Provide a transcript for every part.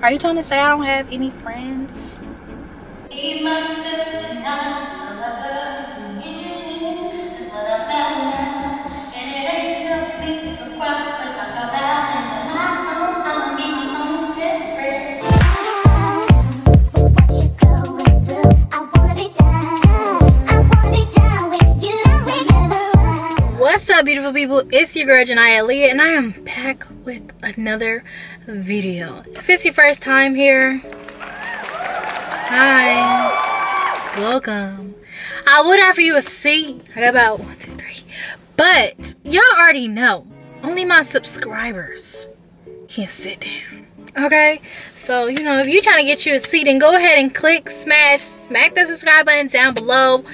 Are you trying to say I don't have any friends? What's up, beautiful people? It's your girl janiaaaliyah, and I am back with another video. If it's your first time here, hi, welcome. I would offer you a seat. I got about 1, 2, 3, but y'all already know only my subscribers can sit down. Okay, so you know, if you're trying to get you a seat, then go ahead and smack that subscribe button down below.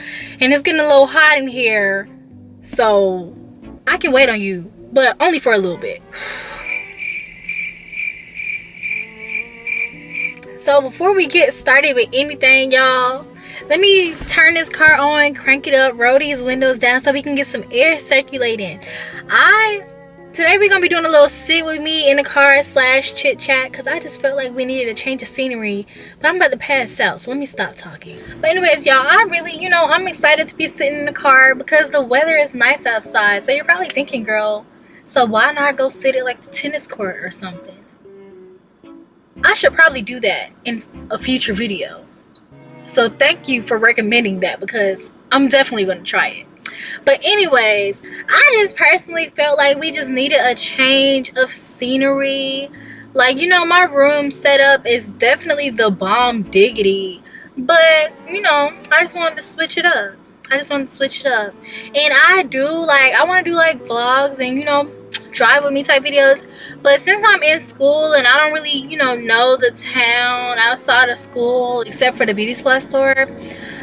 And it's getting a little hot in here, so I can wait on you, but only for a little bit. So before we get started with anything, y'all, let me turn this car on, crank it up, roll these windows down so we can get some air circulating. Today we're gonna be doing a little sit with me in the car / chit chat, because I just felt like we needed a change of scenery, but I'm about to pass out, so let me stop talking. But anyways, y'all, I'm excited to be sitting in the car because the weather is nice outside. So you're probably thinking, girl, so why not go sit at like the tennis court or something? I should probably do that in a future video, so thank you for recommending that, because I'm definitely gonna try it. But anyways, I just personally felt like we just needed a change of scenery. Like, you know, my room setup is definitely the bomb diggity, but you know, I just wanted to switch it up. And I want to do like vlogs and, you know, drive with me type videos. But since I'm in school and I don't really, you know the town outside of school except for the beauty supply store,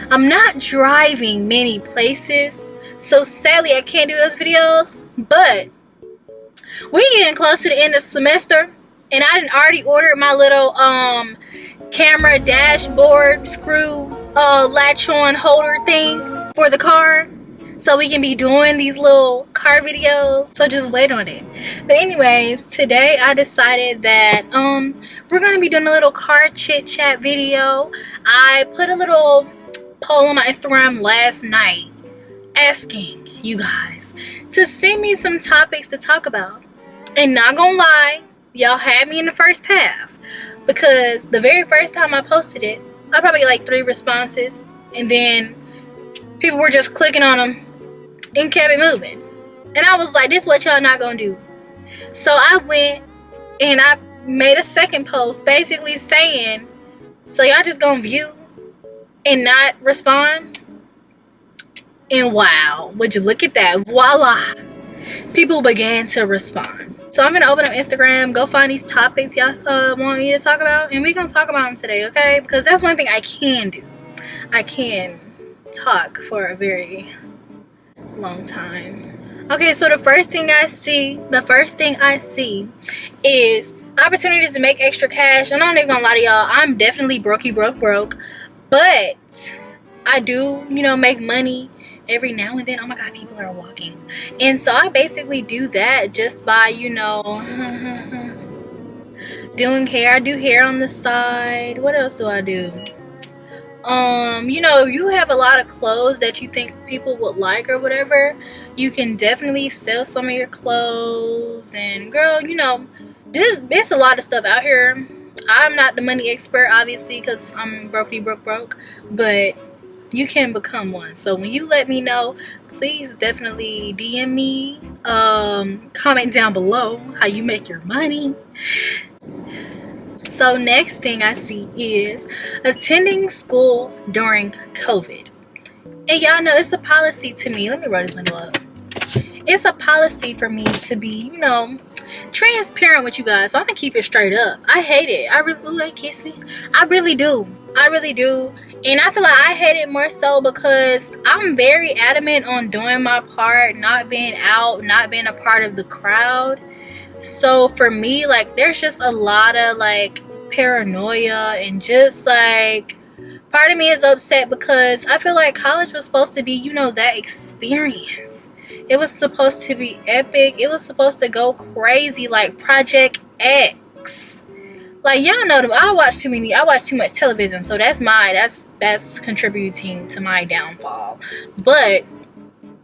I'm not driving many places. So sadly, I can't do those videos. But we're getting close to the end of the semester, and I didn't already ordered my little camera dashboard screw latch on holder thing for the car, so we can be doing these little car videos. So just wait on it. But anyways, today I decided that we're gonna be doing a little car chit chat video. I put a little poll on my Instagram last night asking you guys to send me some topics to talk about, and not gonna lie, y'all had me in the first half, because the very first time I posted it, I probably got like 3 responses, and then people were just clicking on them and kept it moving. And I was like, this is what y'all not gonna do. So I went and I made a second post basically saying, so y'all just gonna view and not respond? And wow, would you look at that, voila, people began to respond. So I'm gonna open up Instagram, go find these topics y'all want me to talk about, and we're gonna talk about them today, okay? Because that's one thing I can do. I can talk for a very long time. Okay, so the first thing I see is opportunities to make extra cash. And I'm not even gonna lie to y'all, I'm definitely broke, but I do, you know, make money every now and then. Oh my god, people are walking. And so I basically do that just by, you know, doing hair. I do hair on the side. What else do I do? You know, if you have a lot of clothes that you think people would like or whatever, you can definitely sell some of your clothes. And girl, you know, there's a lot of stuff out here. I'm not the money expert, obviously, because I'm broke, but you can become one. So when you let me know, please definitely DM me, comment down below how you make your money. So next thing I see is attending school during COVID. And y'all know it's a policy to me. Let me roll this window up. It's a policy for me to be, you know, transparent with you guys. So I'm gonna keep it straight up. I hate it. I really like kissing. I really do. And I feel like I hate it more so because I'm very adamant on doing my part, not being out, not being a part of the crowd. So for me, like, there's just a lot of like paranoia, and just like part of me is upset because I feel like college was supposed to be, you know, that experience. It was supposed to be epic. It was supposed to go crazy like Project X. Like, y'all know them. I watch too much television, so that's contributing to my downfall. But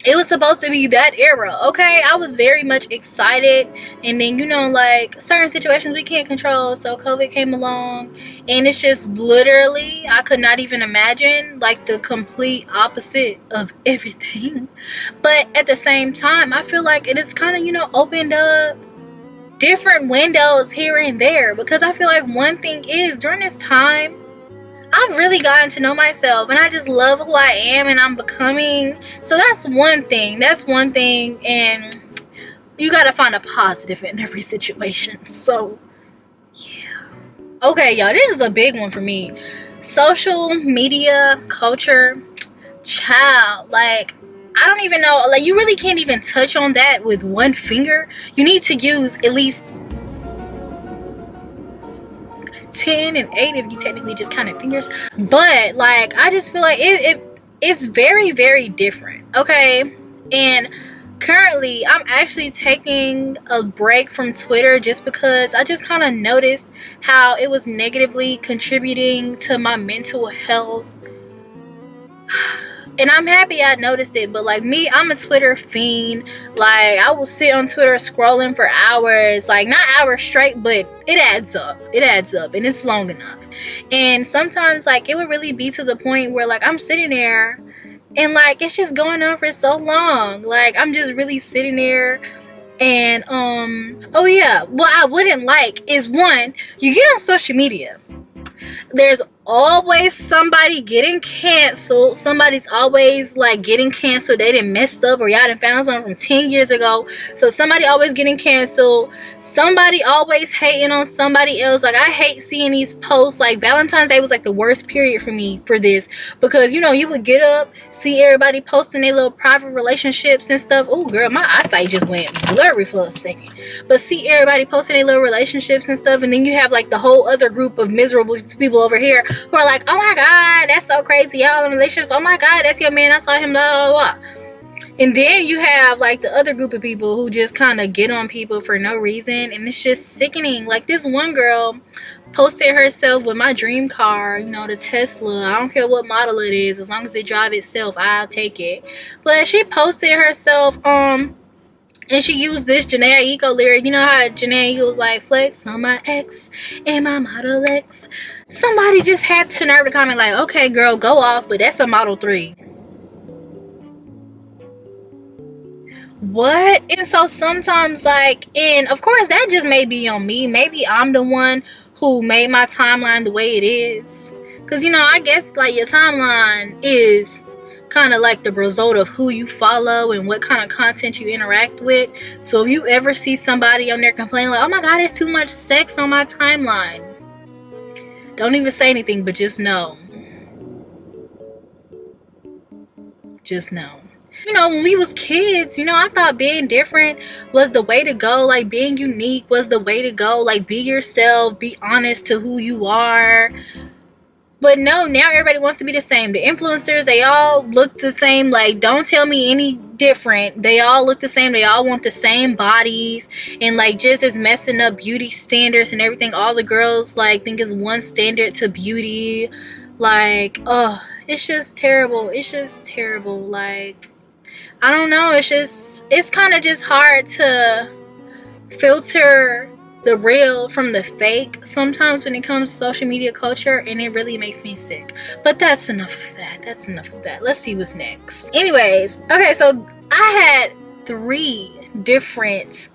it was supposed to be that era, okay? I was very much excited, and then, you know, like, certain situations we can't control, so COVID came along, and it's just literally, I could not even imagine, like, the complete opposite of everything. But at the same time, I feel like it is kind of, you know, opened up different windows here and there, because I feel like one thing is, during this time, I've really gotten to know myself, and I just love who I am and I'm becoming. So that's one thing, and you gotta find a positive in every situation. So yeah, okay, y'all, this is a big one for me. Social media culture, child, like, I don't even know, like, you really can't even touch on that with one finger. You need to use at least 10 and 8 if you technically just counted fingers. But like, I just feel like it's very, very different, okay? And currently I'm actually taking a break from Twitter, just because I just kind of noticed how it was negatively contributing to my mental health. And I'm happy I noticed it, but like me, I'm a Twitter fiend. Like, I will sit on Twitter scrolling for hours, like not hours straight, but it adds up. It adds up, and it's long enough. And sometimes, like, it would really be to the point where, like, I'm sitting there and like it's just going on for so long. Like, I'm just really sitting there. And oh yeah, what I wouldn't like is, one, you get on social media, there's always somebody getting canceled. Somebody's always like getting canceled. They done messed up, or y'all done found something from 10 years ago. So somebody always getting canceled. Somebody always hating on somebody else. Like, I hate seeing these posts. Like, Valentine's Day was like the worst period for me for this, because, you know, you would get up, see everybody posting their little private relationships and stuff. Oh girl, my eyesight just went blurry for a second. But see everybody posting their little relationships and stuff, and then you have like the whole other group of miserable people over here who are like, oh my god, that's so crazy, y'all in relationships, oh my god, that's your man, I saw him, blah blah blah. And then you have like the other group of people who just kind of get on people for no reason, and it's just sickening. Like, this one girl posted herself with my dream car, you know, the Tesla. I don't care what model it is, as long as it drive itself, I'll take it. But she posted herself and she used this Jania lyric. You know how Jania was like, flex on my ex and my Model X. Somebody just had to nerve to comment like, okay girl, go off, but that's a Model 3. What? And so sometimes, like, and of course that just may be on me. Maybe I'm the one who made my timeline the way it is. Because, you know, I guess like your timeline is kind of like the result of who you follow and what kind of content you interact with. So if you ever see somebody on there complaining like, oh my god, there's too much sex on my timeline, don't even say anything, but just know. Just know. You know, when we was kids, you know, I thought being different was the way to go. Like, being unique was the way to go. Like, be yourself, be honest to who you are. But no, now everybody wants to be the same. The influencers, they all look the same. Like, don't tell me any different. They all look the same. They all want the same bodies. And like, just as messing up beauty standards and everything. All the girls like think is one standard to beauty. Like, oh, it's just terrible. It's just terrible. Like, I don't know. It's kind of just hard to filter the real from the fake sometimes when it comes to social media culture, and it really makes me sick. But that's enough of that. Let's see what's next. Anyways, okay, so I had 3 different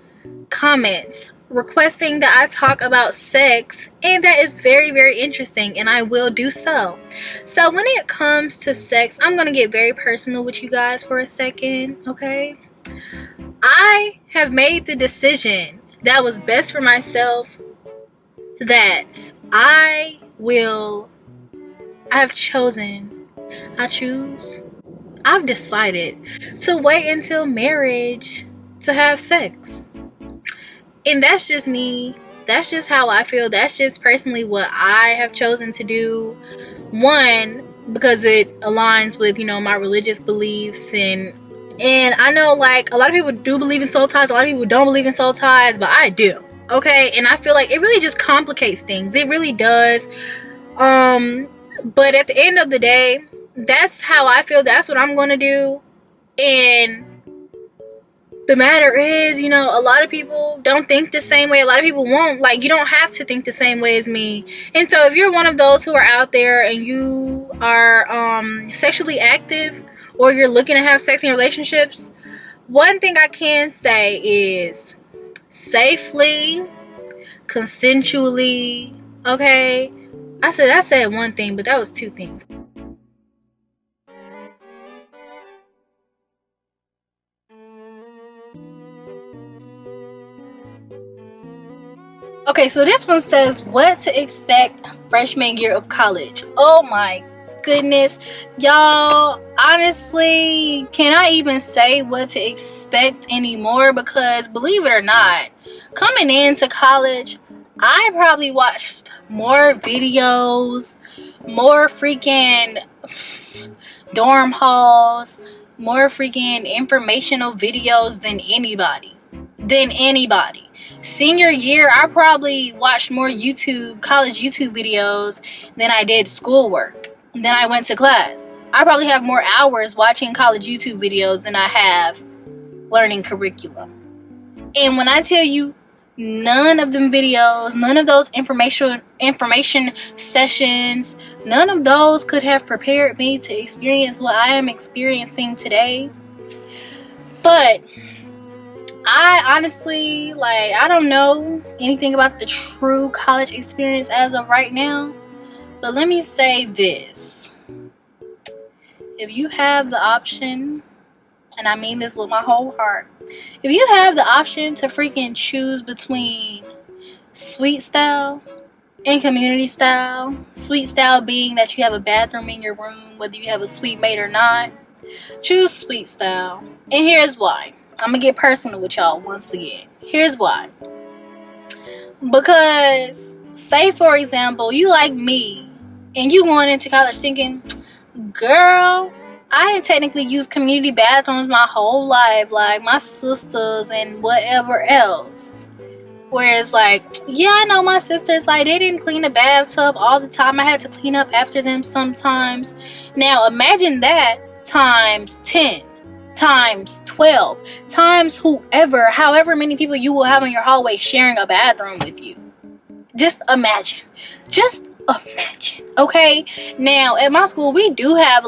comments requesting that I talk about sex, and that is very, very interesting, and I will do so. So when it comes to sex, I'm gonna get very personal with you guys for a second, okay? I have made the decision that was best for myself, that I I've decided to wait until marriage to have sex. And that's just me. That's just how I feel. That's just personally what I have chosen to do. One, because it aligns with, you know, my religious beliefs, and I know like a lot of people do believe in soul ties, a lot of people don't believe in soul ties, but I do. Okay, and I feel like it really just complicates things. It really does. But at the end of the day, that's how I feel. That's what I'm gonna do. And the matter is, you know, a lot of people don't think the same way. A lot of people won't. Like, you don't have to think the same way as me. And so if you're one of those who are out there and you are sexually active, or you're looking to have sex in relationships, one thing I can say is safely, consensually, okay? I said one thing, but that was two things. Okay, so this one says what to expect freshman year of college. Oh my goodness. Y'all, honestly, can I even say what to expect anymore? Because believe it or not, coming into college, I probably watched more videos, more freaking dorm halls, more freaking informational videos than anybody. Senior year, I probably watched more college YouTube videos than I did schoolwork. Then I went to class. I probably have more hours watching college YouTube videos than I have learning curriculum. And when I tell you, none of them videos, none of those information sessions, none of those could have prepared me to experience what I am experiencing today. But I honestly, I don't know anything about the true college experience as of right now. But let me say this. If you have the option, and I mean this with my whole heart, if you have the option to freaking choose between suite style and community style, suite style being that you have a bathroom in your room, whether you have a suite mate or not, choose suite style. And here's why. I'm gonna get personal with y'all once again. Here's why. Because, say for example, you like me, and you going into college thinking, girl, I didn't technically use community bathrooms my whole life, like my sisters and whatever else. Whereas, yeah, I know my sisters, they didn't clean the bathtub all the time. I had to clean up after them sometimes. Now, imagine that times 10. Times 12, times however many people you will have in your hallway sharing a bathroom with you. Just imagine, okay? Now, at my school, we do have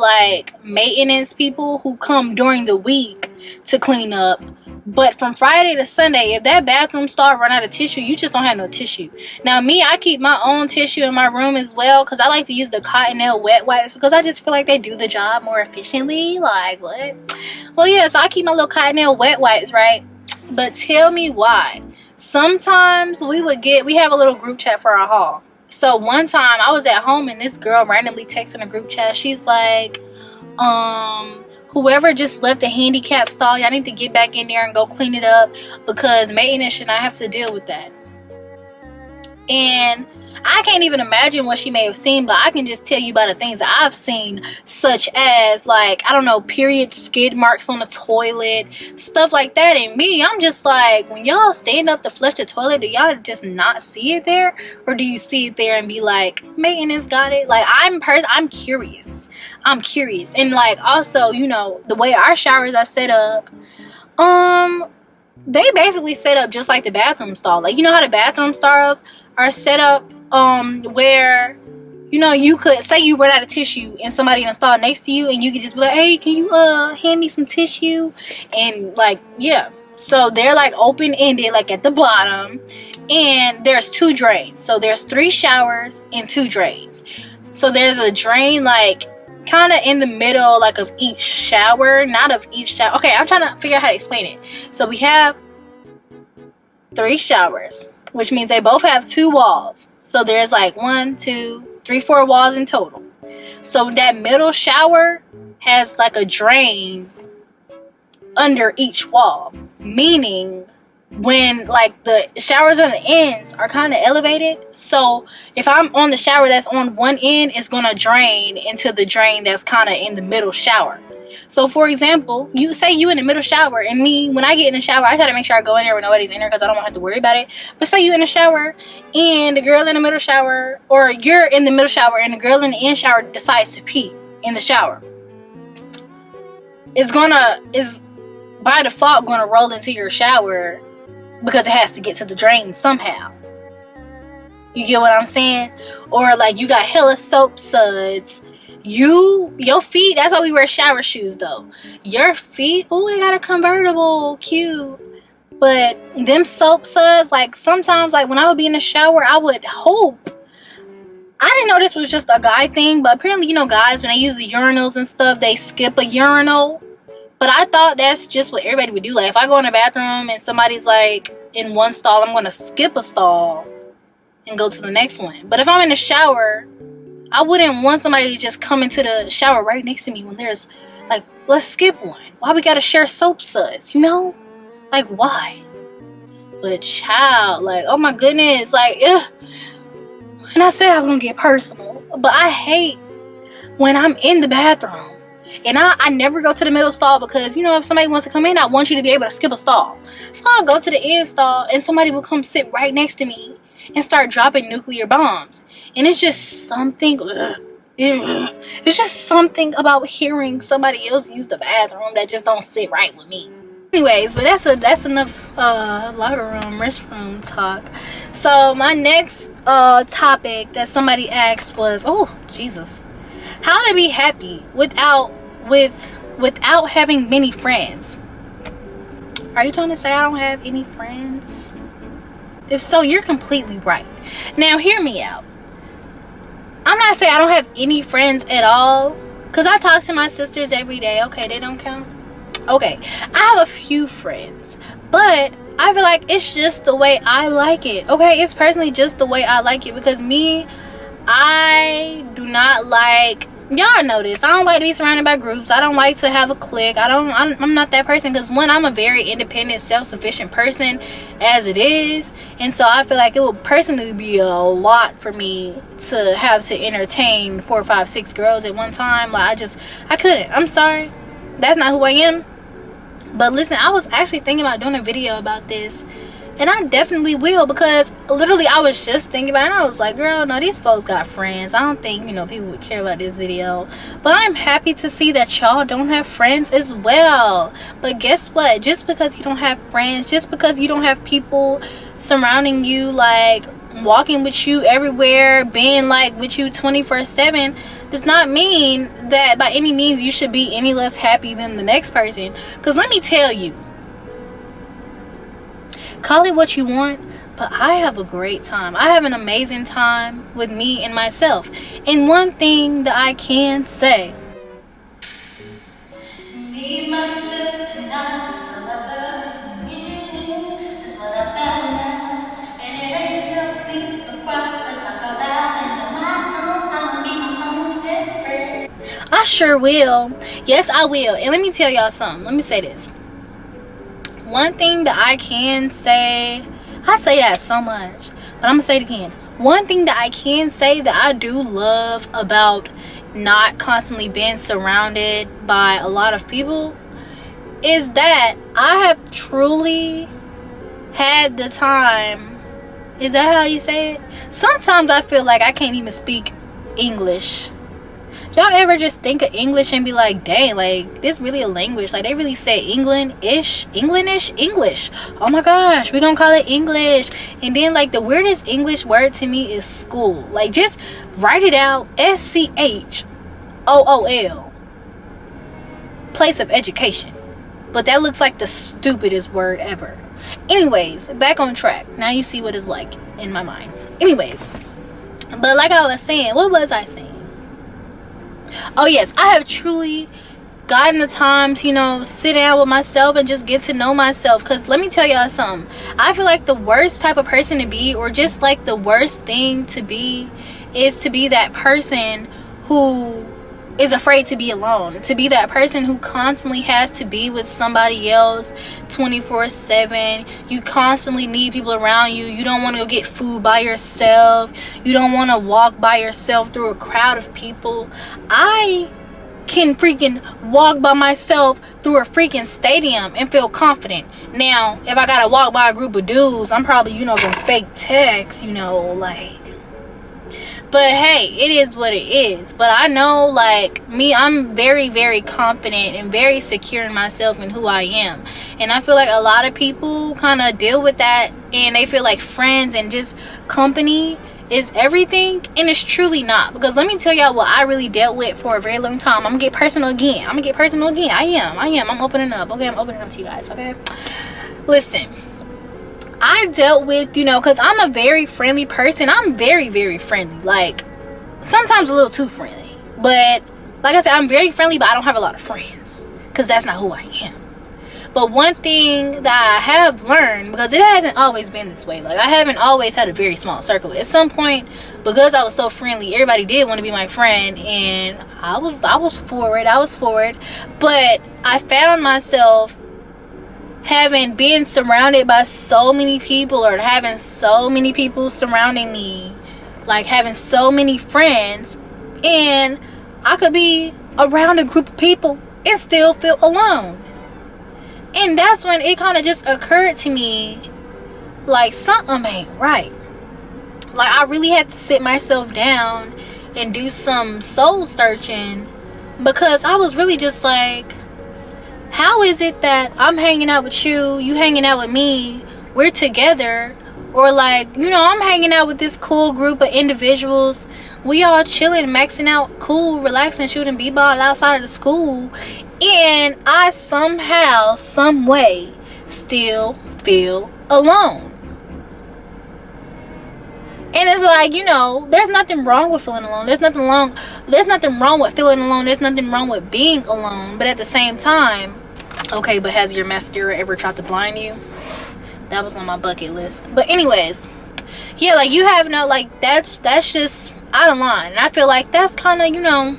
maintenance people who come during the week to clean up. But from Friday to Sunday, if that bathroom stall run out of tissue, you just don't have no tissue. Now, me, I keep my own tissue in my room as well, because I like to use the Cottonelle wet wipes, because I just feel like they do the job more efficiently. What? Well, yeah, so I keep my little Cottonelle wet wipes, right? But tell me why. Sometimes we have a little group chat for our hall. So one time I was at home and this girl randomly texted in a group chat. She's like, whoever just left the handicap stall, y'all need to get back in there and go clean it up, because maintenance should not have to deal with that. And I can't even imagine what she may have seen, but I can just tell you about the things that I've seen, such as I don't know, period skid marks on the toilet, stuff like that. And me, I'm just like, when y'all stand up to flush the toilet, do y'all just not see it there, or do you see it there and be like, maintenance got it? I'm curious. And also, you know, the way our showers are set up, they basically set up just like the bathroom stall. You know how the bathroom stalls are set up, where, you know, you could say you run out of tissue and somebody in the stall next to you, and you could just be like, hey, can you hand me some tissue? And yeah, so they're open-ended, at the bottom, and there's 2 drains. So there's 3 showers and 2 drains. So there's a drain kind of in the middle of each shower, not of each shower. Okay, I'm trying to figure out how to explain it. So we have 3 showers, which means they both have 2 walls. So there's 1, 2, 3, 4 walls in total. So that middle shower has a drain under each wall, meaning when the showers on the ends are kind of elevated, so if I'm on the shower that's on one end, it's gonna drain into the drain that's kind of in the middle shower. So for example, you say you in the middle shower, and me, when I get in the shower, I try to make sure I go in there when nobody's in there because I don't want to have to worry about it. But say you in the shower and the girl in the middle shower, or you're in the middle shower and the girl in the end shower decides to pee in the shower, is by default gonna roll into your shower because it has to get to the drain somehow. You get what I'm saying? Or like you got hella soap suds. Your feet, that's why we wear shower shoes though. Your feet, oh, they got a convertible, cute. But them soap suds, like sometimes, like when I would be in the shower, I would hope. I didn't know this was just a guy thing, but apparently, you know, guys, when they use the urinals and stuff, they skip a urinal. But I thought that's just what everybody would do. Like if I go in the bathroom and somebody's like in one stall, I'm gonna skip a stall and go to the next one. But if I'm in the shower, I wouldn't want somebody to just come into the shower right next to me when there's like, let's skip one. Why we gotta share soap suds, you know? Like why? But child, like, oh my goodness, like, ugh. And I said I'm gonna get personal, but I hate when I'm in the bathroom and I never go to the middle stall because, you know, if somebody wants to come in, I want you to be able to skip a stall. So I'll go to the end stall and somebody will come sit right next to me and start dropping nuclear bombs. And it's just something, it's just something about hearing somebody else use the bathroom that just don't sit right with me. Anyways, but that's enough locker room, restroom talk. So my next topic that somebody asked was, oh Jesus, how to be happy without having many friends. Are you trying to say I don't have any friends? If so, you're completely right. Now hear me out. I'm not saying I don't have any friends at all, because I talk to my sisters every day. Okay, they don't count. Okay, I have a few friends, but I feel like it's just the way I like it. Okay, it's personally just the way I like it, because me, I do not like, y'all know this, I don't like to be surrounded by groups. I don't like to have a clique. I'm not that person, because one, I'm a very independent, self-sufficient person as it is, and so I feel like it would personally be a lot for me to have to entertain 4, 5, 6 girls at one time. Like I couldn't. I'm sorry, that's not who I am. But listen, I was actually thinking about doing a video about this, and I definitely will, because literally I was just thinking about it, and I was like, girl, no, these folks got friends. I don't think, you know, people would care about this video. But I'm happy to see that y'all don't have friends as well. But guess what? Just because you don't have friends, just because you don't have people surrounding you, like walking with you everywhere, being like with you 24/7, does not mean that by any means you should be any less happy than the next person. Because let me tell you, call it what you want, but I have a great time. I have an amazing time with me and myself. And one thing that I can say, me, myself, and I, is all about you, is what I found out. And it ain't no things to cry to talk about. And on my own, I'ma be my own best friend. I sure will. Yes, I will. And let me tell y'all something. Let me say this. One thing that I can say, I say that so much, but I'm gonna say it again. One thing that I can say that I do love about not constantly being surrounded by a lot of people is that I have truly had the time. Is that how you say it? Sometimes I feel like I can't even speak English. Y'all ever just think of English and be like, dang, like this really a language? Like they really say English. Oh my gosh, we gonna call it English. And then like the weirdest English word to me is school. Like just write it out, SCHOOL, place of education. But that looks like the stupidest word ever. Anyways, back on track. Now you see what it's like in my mind. Anyways, but like I was saying, what was I saying? Oh yes, I have truly gotten the time to, you know, sit down with myself and just get to know myself. Because let me tell y'all something, I feel like the worst type of person to be, or just like the worst thing to be, is to be that person who is afraid to be alone, to be that person who constantly has to be with somebody else 24/7. You constantly need people around you. You don't want to go get food by yourself. You don't want to walk by yourself through a crowd of people. I can freaking walk by myself through a freaking stadium and feel confident. Now, if I gotta walk by a group of dudes, I'm probably, you know, gonna fake text, you know, like. But hey, it is what it is. But I know, like, me, I'm very, very confident and very secure in myself and who I am. And I feel like a lot of people kind of deal with that, and they feel like friends and just company is everything, and it's truly not. Because let me tell y'all what I really dealt with for a very long time. I'm gonna get personal again. I am. I'm opening up. Okay, I'm opening up to you guys. Okay, listen. I dealt with, you know, because I'm a very friendly person. I'm very, very friendly. Like, sometimes a little too friendly. But, like I said, I'm very friendly, but I don't have a lot of friends. Because that's not who I am. But one thing that I have learned, because it hasn't always been this way. Like, I haven't always had a very small circle. At some point, because I was so friendly, everybody did want to be my friend. And I was for it. But I found myself having been surrounded by so many people, or having so many people surrounding me, like having so many friends, and I could be around a group of people and still feel alone. And that's when it kind of just occurred to me, like, something ain't right. Like, I really had to sit myself down and do some soul searching, because I was really just like, how is it that I'm hanging out with you, you hanging out with me, we're together, or like, you know, I'm hanging out with this cool group of individuals, we all chilling, maxing out, cool, relaxing, shooting b-ball outside of the school, and I somehow, some way, still feel alone. And it's like, you know, there's nothing wrong with feeling alone. There's nothing wrong with feeling alone. There's nothing wrong with being alone. But at the same time, okay, but has your mascara ever tried to blind you? That was on my bucket list. But anyways, yeah, like, you have no, like, that's just out of line. And I feel like that's kind of, you know,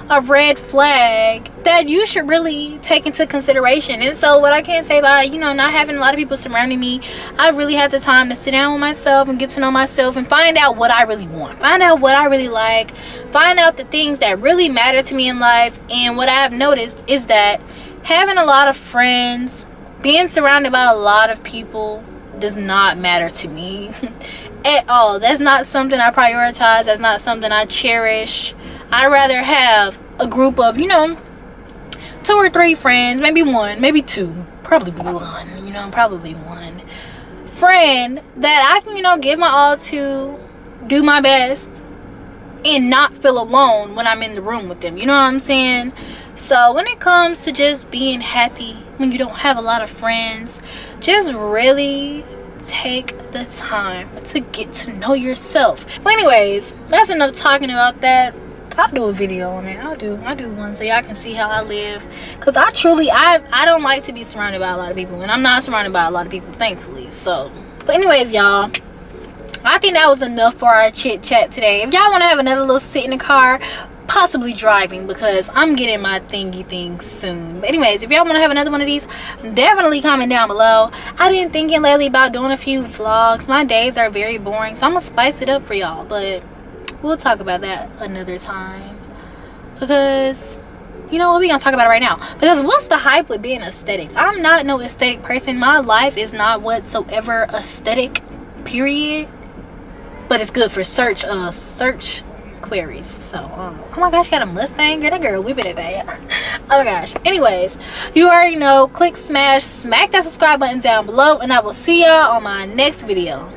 a red flag that you should really take into consideration. And so what I can't say about, you know, not having a lot of people surrounding me, I really had the time to sit down with myself and get to know myself and find out what I really want, find out what I really like, find out the things that really matter to me in life. And what I have noticed is that having a lot of friends, being surrounded by a lot of people, does not matter to me at all. That's not something I prioritize. That's not something I cherish. I'd rather have a group of, you know, 2 or 3 friends, maybe 1, maybe 2, probably 1, you know, probably 1 friend that I can, you know, give my all to, do my best, and not feel alone when I'm in the room with them. You know what I'm saying? So when it comes to just being happy when you don't have a lot of friends, just really take the time to get to know yourself. But anyways, that's enough talking about that. I'll do a video on it. I'll do one so y'all can see how I live. Because I truly, I don't like to be surrounded by a lot of people. And I'm not surrounded by a lot of people, thankfully. So, but anyways, y'all, I think that was enough for our chit chat today. If y'all want to have another little sit in the car, possibly driving, because I'm getting my thingy thing soon. But anyways, if y'all want to have another one of these, definitely comment down below. I've been thinking lately about doing a few vlogs. My days are very boring, so I'm going to spice it up for y'all. But we'll talk about that another time, because you know what, we're gonna talk about it right now. Because what's the hype with being aesthetic? I'm not no aesthetic person. My life is not whatsoever aesthetic, period. But it's good for search queries. So oh my gosh, got a Mustang, girl. That girl whipping at that. Oh my gosh. Anyways, you already know, click, smack that subscribe button down below, and I will see y'all on my next video.